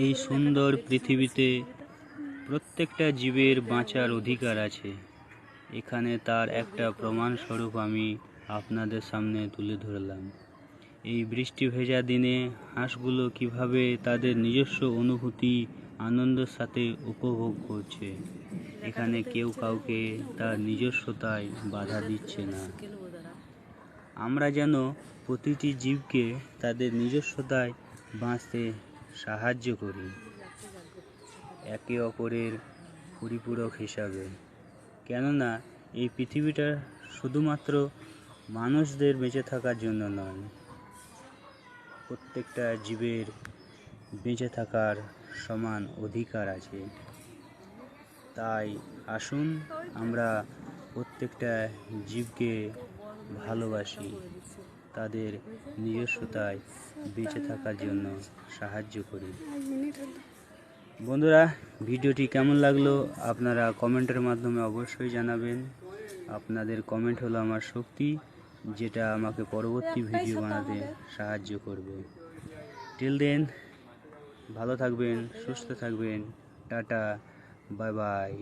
এই সুন্দর পৃথিবীতে প্রত্যেকটা জীবের বাঁচার অধিকার আছে। এখানে তার একটা প্রমাণস্বরূপ আমি আপনাদের সামনে তুলে ধরলাম। এই বৃষ্টি ভেজা দিনে হাঁসগুলো কিভাবে তাদের নিজস্ব অনুভূতি আনন্দের সাথে উপভোগ করছে। এখানে কেউ কাউকে তার নিজস্বতায় বাধা দিচ্ছে না। আমরা যেন প্রতিটি জীবকে তাদের নিজস্বতায় বাঁচতে সাহায্য করি, একে অপরের পরিপূরক হিসাবে। কেননা এই পৃথিবীটা শুধুমাত্র মানুষদের বেঁচে থাকার জন্য নয়, প্রত্যেকটা জীবের বেঁচে থাকার সমান অধিকার আছে। তাই আসুন আমরা প্রত্যেকটা জীবকে ভালোবাসি, তাদের নিজস্বতায় বেঁচে থাকার জন্য সাহায্য করি। বন্ধুরা, ভিডিওটি কেমন লাগলো আপনারা কমেন্টের মাধ্যমে অবশ্যই জানাবেন। আপনাদের কমেন্ট হলো আমার শক্তি, যেটা আমাকে পরবর্তী ভিডিও বানাতে সাহায্য করবে। টিল দেন, ভালো থাকবেন, সুস্থ থাকবেন। Tata, bye bye.